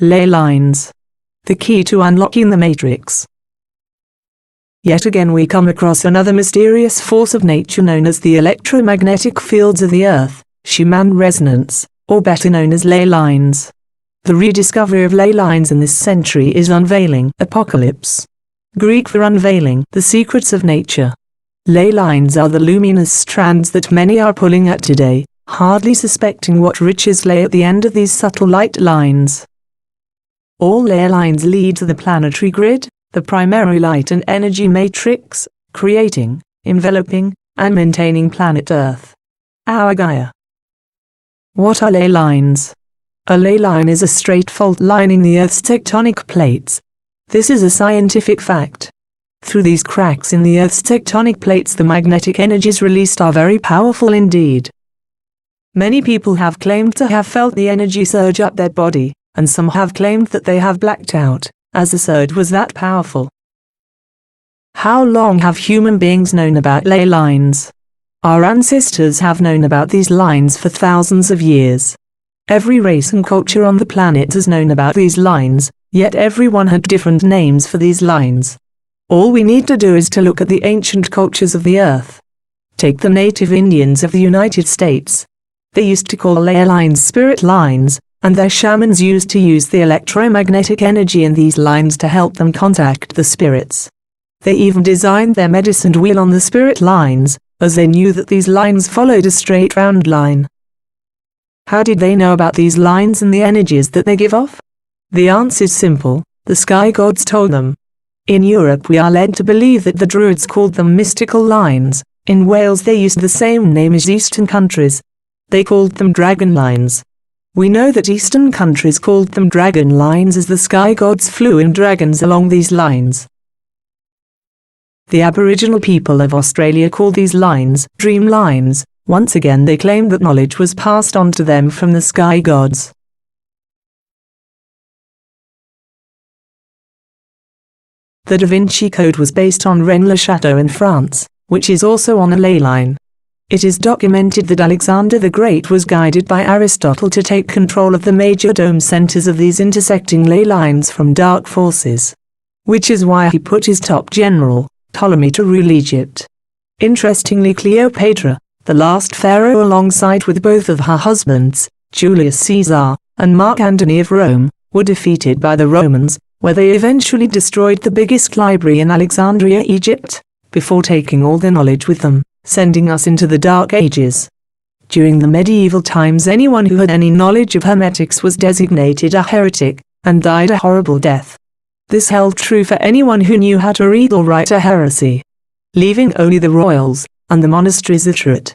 Ley lines. The key to unlocking the matrix. Yet again we come across another mysterious force of nature known as the electromagnetic fields of the Earth, Schumann resonance, or better known as ley lines. The rediscovery of ley lines in this century is unveiling, apocalypse. Greek for unveiling, the secrets of nature. Ley lines are the luminous strands that many are pulling at today, hardly suspecting what riches lay at the end of these subtle light lines. All ley lines lead to the planetary grid, the primary light and energy matrix, creating, enveloping, and maintaining planet Earth, our Gaia. What are ley lines? A ley line is a straight fault lining the Earth's tectonic plates. This is a scientific fact. Through these cracks in the Earth's tectonic plates, the magnetic energies released are very powerful indeed. Many people have claimed to have felt the energy surge up their body, and some have claimed that they have blacked out, as the surge was that powerful. How long have human beings known about ley lines? Our ancestors have known about these lines for thousands of years. Every race and culture on the planet has known about these lines, yet everyone had different names for these lines. All we need to do is to look at the ancient cultures of the Earth. Take the native Indians of the United States. They used to call ley lines spirit lines, and their shamans used to use the electromagnetic energy in these lines to help them contact the spirits. They even designed their medicine wheel on the spirit lines, as they knew that these lines followed a straight round line. How did they know about these lines and the energies that they give off? The answer is simple: the sky gods told them. In Europe we are led to believe that the Druids called them mystical lines. In Wales they used the same name as Eastern countries. They called them dragon lines. We know that Eastern countries called them dragon lines as the sky gods flew in dragons along these lines. The Aboriginal people of Australia call these lines dream lines. Once again they claim that knowledge was passed on to them from the sky gods. The Da Vinci Code was based on Rennes-le-Château in France, which is also on a ley line. It is documented that Alexander the Great was guided by Aristotle to take control of the major dome centers of these intersecting ley lines from dark forces. Which is why he put his top general, Ptolemy, to rule Egypt. Interestingly, Cleopatra, the last pharaoh, alongside with both of her husbands, Julius Caesar and Mark Antony of Rome, were defeated by the Romans, where they eventually destroyed the biggest library in Alexandria, Egypt, before taking all the knowledge with them, sending us into the Dark Ages. During the medieval times, anyone who had any knowledge of hermetics was designated a heretic, and died a horrible death. This held true for anyone who knew how to read or write a heresy, leaving only the royals and the monasteries literate.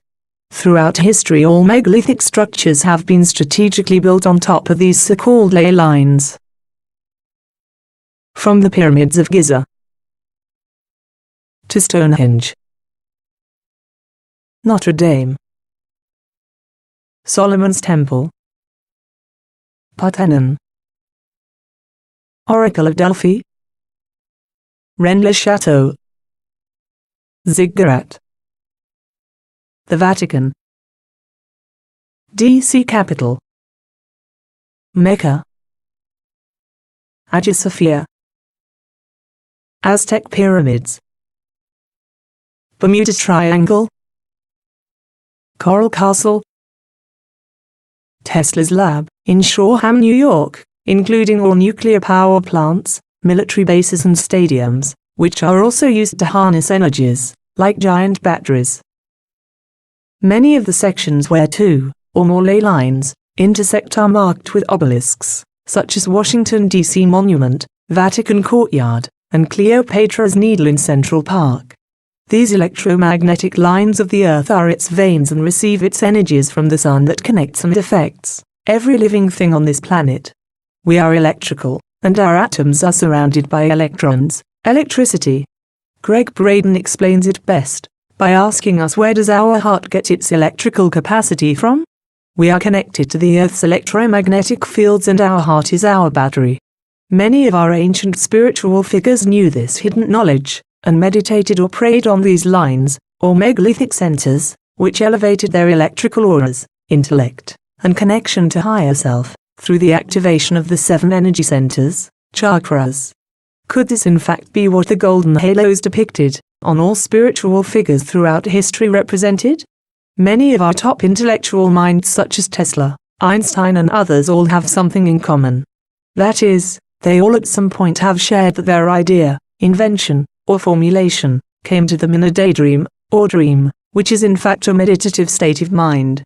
Throughout history, all megalithic structures have been strategically built on top of these so-called ley lines. From the pyramids of Giza to Stonehenge, Notre Dame, Solomon's Temple, Parthenon, Oracle of Delphi, Rennes-le-Château, Ziggurat, the Vatican, DC Capitol, Mecca, Hagia Sophia, Aztec Pyramids, Bermuda Triangle, Coral Castle, Tesla's lab in Shoreham, New York, including all nuclear power plants, military bases and stadiums, which are also used to harness energies, like giant batteries. Many of the sections where two or more ley lines intersect are marked with obelisks, such as Washington, D.C. Monument, Vatican Courtyard, and Cleopatra's Needle in Central Park. These electromagnetic lines of the Earth are its veins and receive its energies from the sun that connects and affects every living thing on this planet. We are electrical, and our atoms are surrounded by electrons, electricity. Greg Braden explains it best by asking us, where does our heart get its electrical capacity from? We are connected to the Earth's electromagnetic fields, and our heart is our battery. Many of our ancient spiritual figures knew this hidden knowledge, and meditated or prayed on these lines, or megalithic centers, which elevated their electrical auras, intellect, and connection to higher self, through the activation of the 7 energy centers, chakras. Could this in fact be what the golden halos depicted, on all spiritual figures throughout history represented? Many of our top intellectual minds such as Tesla, Einstein and others all have something in common. That is, they all at some point have shared that their idea, invention, or formulation, came to them in a daydream, or dream, which is in fact a meditative state of mind.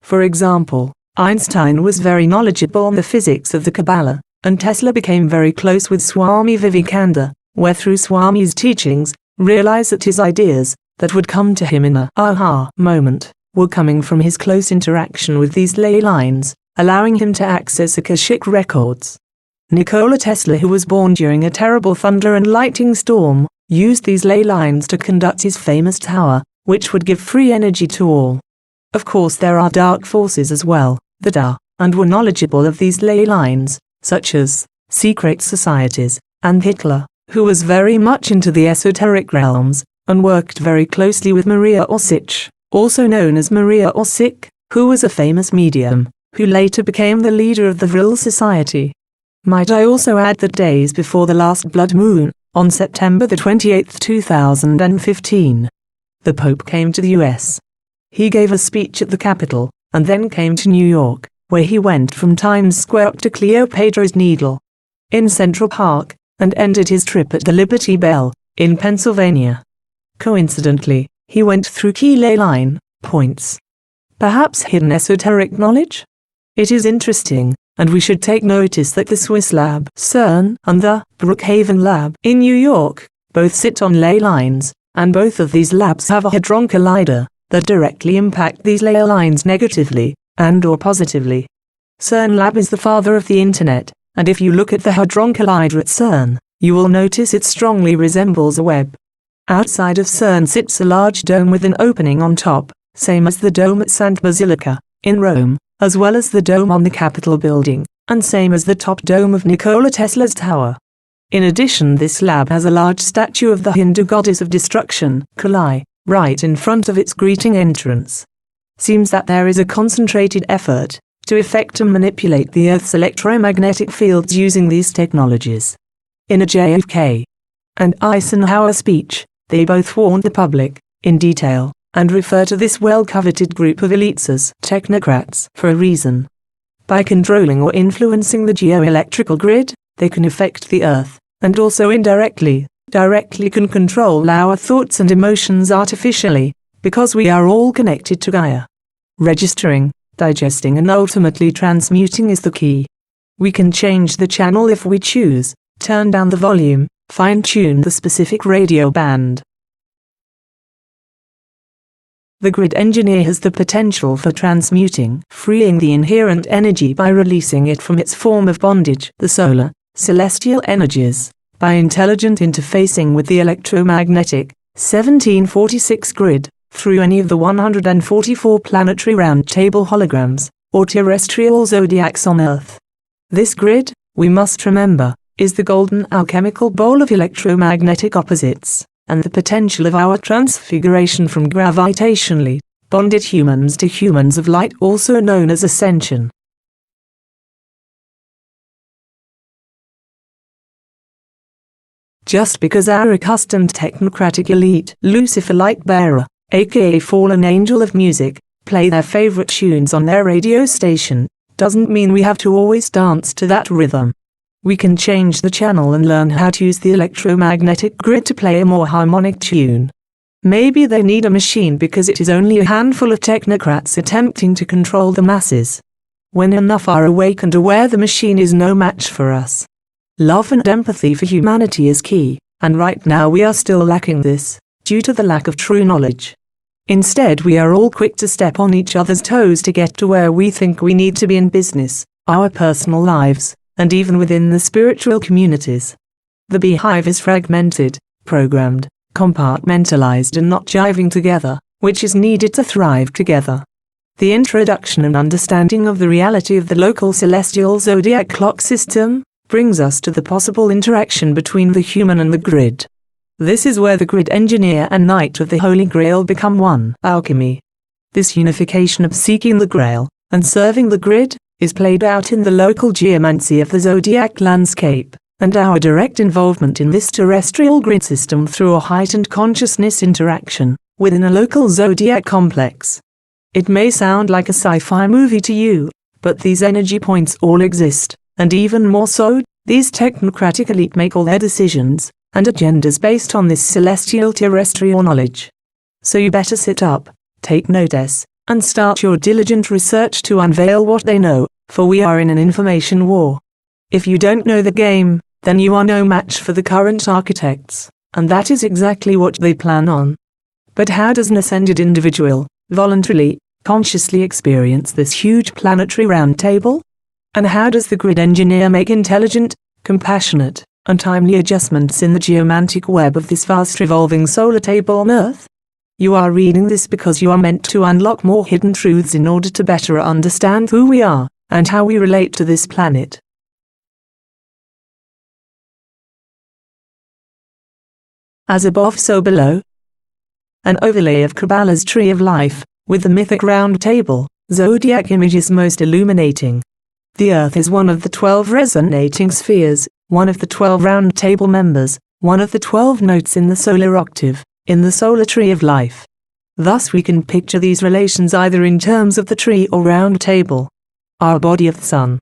For example, Einstein was very knowledgeable on the physics of the Kabbalah, and Tesla became very close with Swami Vivekananda, where through Swami's teachings, realized that his ideas, that would come to him in a aha moment, were coming from his close interaction with these ley lines, allowing him to access Akashic records. Nikola Tesla, who was born during a terrible thunder and lightning storm, used these ley lines to conduct his famous tower, which would give free energy to all. Of course there are dark forces as well, that are, and were knowledgeable of these ley lines, such as secret societies, and Hitler, who was very much into the esoteric realms, and worked very closely with Maria Orsich, also known as Maria Orsich, who was a famous medium, who later became the leader of the Vril Society. Might I also add that days before the last blood moon, on September the 28th, 2015, the Pope came to the US. He gave a speech at the Capitol, and then came to New York, where he went from Times Square to Cleopatra's Needle, in Central Park, and ended his trip at the Liberty Bell, in Pennsylvania. Coincidentally, he went through key ley line points. Perhaps hidden esoteric knowledge? It is interesting, and we should take notice that the Swiss lab, CERN, and the Brookhaven lab in New York, both sit on ley lines, and both of these labs have a hadron collider that directly impact these ley lines negatively, and/or positively. CERN lab is the father of the internet, and if you look at the hadron collider at CERN, you will notice it strongly resembles a web. Outside of CERN sits a large dome with an opening on top, same as the dome at St. Basilica, in Rome, as well as the dome on the Capitol building, and same as the top dome of Nikola Tesla's tower. In addition, this lab has a large statue of the Hindu goddess of destruction, Kali, right in front of its greeting entrance. Seems that there is a concentrated effort to affect and manipulate the Earth's electromagnetic fields using these technologies. In a JFK and Eisenhower speech, they both warned the public, in detail, and refer to this well-coveted group of elites as technocrats for a reason. By controlling or influencing the geoelectrical grid, they can affect the Earth, and also directly can control our thoughts and emotions artificially, because we are all connected to Gaia. Registering, digesting and ultimately transmuting is the key. We can change the channel if we choose, turn down the volume, fine-tune the specific radio band. The grid engineer has the potential for transmuting, freeing the inherent energy by releasing it from its form of bondage, the solar, celestial energies, by intelligent interfacing with the electromagnetic, 1746 grid, through any of the 144 planetary round-table holograms, or terrestrial zodiacs on Earth. This grid, we must remember, is the golden alchemical bowl of electromagnetic opposites, and the potential of our transfiguration from gravitationally bonded humans to humans of light, also known as ascension. Just because our accustomed technocratic elite, Lucifer light-bearer, aka fallen angel of music, play their favorite tunes on their radio station, doesn't mean we have to always dance to that rhythm. We can change the channel and learn how to use the electromagnetic grid to play a more harmonic tune. Maybe they need a machine because it is only a handful of technocrats attempting to control the masses. When enough are awake and aware, the machine is no match for us. Love and empathy for humanity is key, and right now we are still lacking this, due to the lack of true knowledge. Instead, we are all quick to step on each other's toes to get to where we think we need to be in business, our personal lives, and even within the spiritual communities. The beehive is fragmented, programmed, compartmentalized and not jiving together, which is needed to thrive together. The introduction and understanding of the reality of the local celestial zodiac clock system brings us to the possible interaction between the human and the grid. This is where the grid engineer and knight of the Holy Grail become one. Alchemy. This unification of seeking the Grail and serving the grid is played out in the local geomancy of the zodiac landscape, and our direct involvement in this terrestrial grid system through a heightened consciousness interaction within a local zodiac complex. It may sound like a sci-fi movie to you, but these energy points all exist, and even more so, these technocratic elite make all their decisions and agendas based on this celestial terrestrial knowledge. So you better sit up, take notice, and start your diligent research to unveil what they know, for we are in an information war. If you don't know the game, then you are no match for the current architects, and that is exactly what they plan on. But how does an ascended individual, voluntarily, consciously experience this huge planetary round table? And how does the grid engineer make intelligent, compassionate, and timely adjustments in the geomantic web of this vast revolving solar table on Earth? You are reading this because you are meant to unlock more hidden truths in order to better understand who we are, and how we relate to this planet. As above so below. An overlay of Kabbalah's Tree of Life, with the mythic round table, zodiac images most illuminating. The Earth is one of the 12 resonating spheres, one of the 12 round table members, one of the 12 notes in the solar octave, in the solar tree of life. Thus we can picture these relations either in terms of the tree or round table. Our body of the sun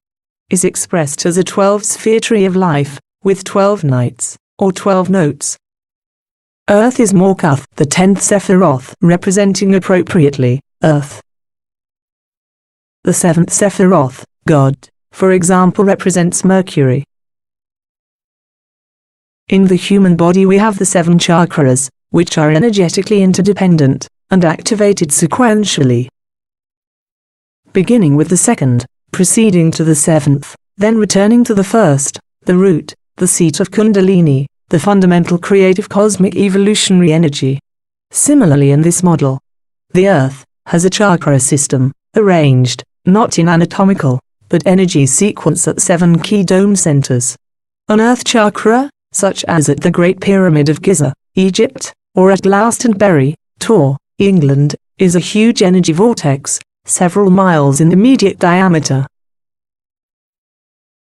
is expressed as a 12-sphere tree of life, with 12 nights, or 12 notes. Earth is Morkath, the 10th Sephiroth, representing appropriately, Earth. The 7th Sephiroth, God, for example, represents Mercury. In the human body we have the 7 chakras, which are energetically interdependent, and activated sequentially. Beginning with the 2nd, proceeding to the 7th, then returning to the 1st, the root, the seat of Kundalini, the fundamental creative cosmic evolutionary energy. Similarly in this model, the Earth has a chakra system, arranged, not in anatomical, but energy sequence at 7 key dome centers. An Earth chakra, such as at the Great Pyramid of Giza, Egypt, or at Glastonbury, Tor, England, is a huge energy vortex, several miles in immediate diameter.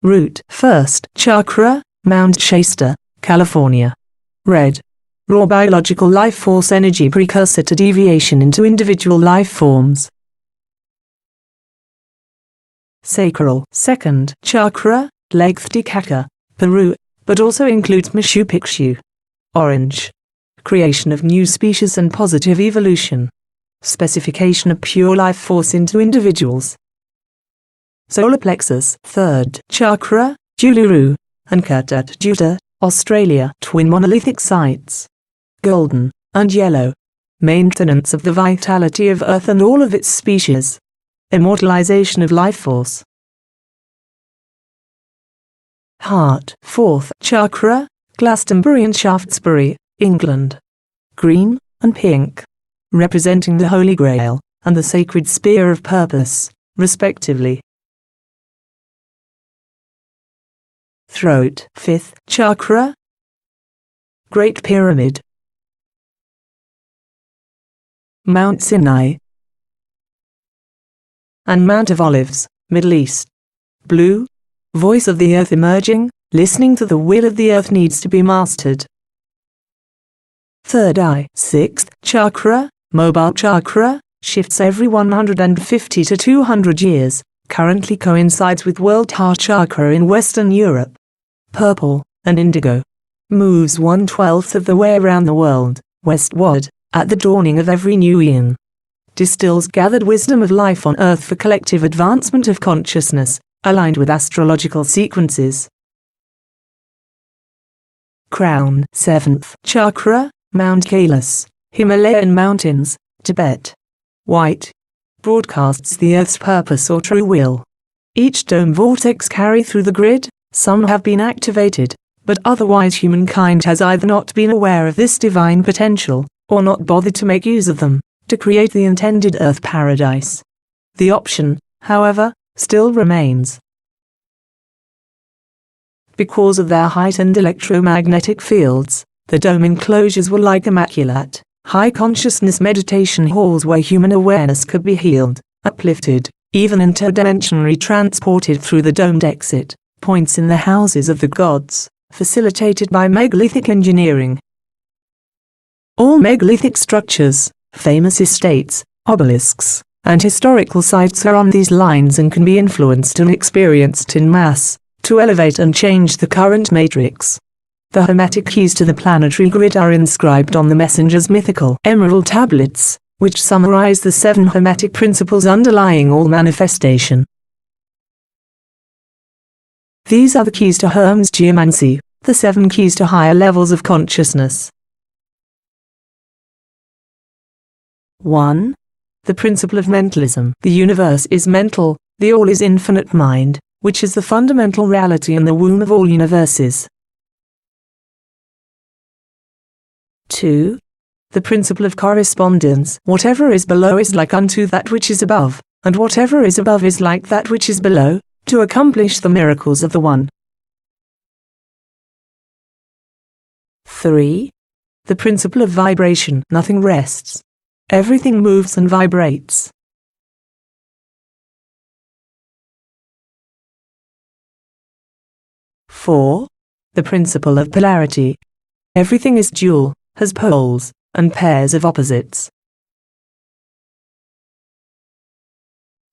Root, 1st chakra, Mount Shasta, California. Red. Raw biological life force energy precursor to deviation into individual life forms. Sacral, 2nd chakra, Titicaca, Peru, but also includes Machu Picchu. Orange. Creation of new species and positive evolution. Specification of pure life force into individuals. Solar plexus, 3rd chakra, Uluru, Ankh at Judah, Australia. Twin monolithic sites. Golden and yellow. Maintenance of the vitality of Earth and all of its species. Immortalization of life force. Heart, 4th chakra, Glastonbury and Shaftesbury, England. Green and pink, representing the Holy Grail and the sacred spear of purpose, respectively. Throat, 5th chakra, Great Pyramid. Mount Sinai and Mount of Olives, Middle East. Blue, voice of the earth emerging, listening to the will of the earth needs to be mastered. Third eye, 6th chakra, mobile chakra, shifts every 150 to 200 years, currently coincides with World Heart Chakra in Western Europe. Purple and indigo, moves 1/12 of the way around the world, westward, at the dawning of every new eon. Distills gathered wisdom of life on Earth for collective advancement of consciousness, aligned with astrological sequences. Crown, 7th chakra, Mount Kailas, Himalayan mountains, Tibet. White, broadcasts the Earth's purpose or true will. Each dome vortex carry through the grid, some have been activated, but otherwise humankind has either not been aware of this divine potential, or not bothered to make use of them, to create the intended Earth paradise. The option, however, still remains. Because of their heightened electromagnetic fields, the dome enclosures were like immaculate, high-consciousness meditation halls where human awareness could be healed, uplifted, even interdimensionally transported through the domed exit points in the houses of the gods, facilitated by megalithic engineering. All megalithic structures, famous estates, obelisks, and historical sites are on these lines and can be influenced and experienced in mass, to elevate and change the current matrix. The hermetic keys to the planetary grid are inscribed on the messenger's mythical emerald tablets, which summarize the 7 hermetic principles underlying all manifestation. These are the keys to Hermes geomancy, the 7 keys to higher levels of consciousness. 1. The principle of mentalism. The universe is mental, the all is infinite mind, which is the fundamental reality in the womb of all universes. 2. The principle of correspondence. Whatever is below is like unto that which is above, and whatever is above is like that which is below, to accomplish the miracles of the One. 3. The principle of vibration. Nothing rests. Everything moves and vibrates. 4. The principle of polarity. Everything is dual, has poles, and pairs of opposites.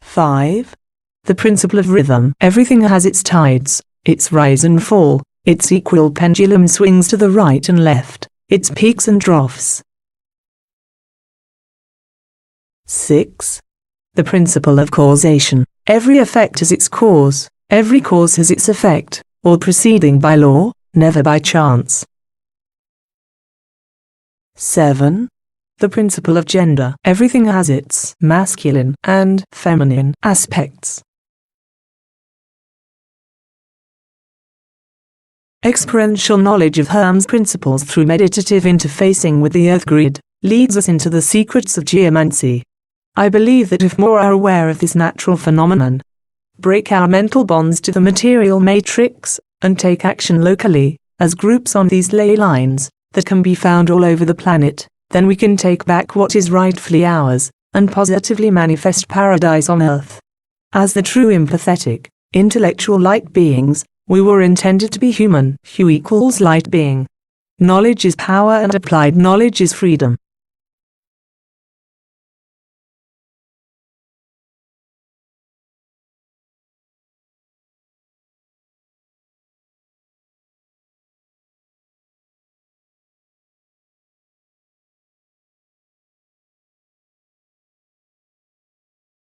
5. The principle of rhythm. Everything has its tides, its rise and fall, its equal pendulum swings to the right and left, its peaks and troughs. 6. The principle of causation. Every effect has its cause, every cause has its effect, all proceeding by law, never by chance. 7. The principle of gender. Everything has its masculine and feminine aspects. Experiential knowledge of Hermes principles through meditative interfacing with the Earth grid leads us into the secrets of geomancy. I believe that if more are aware of this natural phenomenon, break our mental bonds to the material matrix, and take action locally, as groups on these ley lines, that can be found all over the planet, then we can take back what is rightfully ours, and positively manifest paradise on Earth. As the true empathetic, intellectual light beings, we were intended to be human. Hu equals light being. Knowledge is power and applied knowledge is freedom.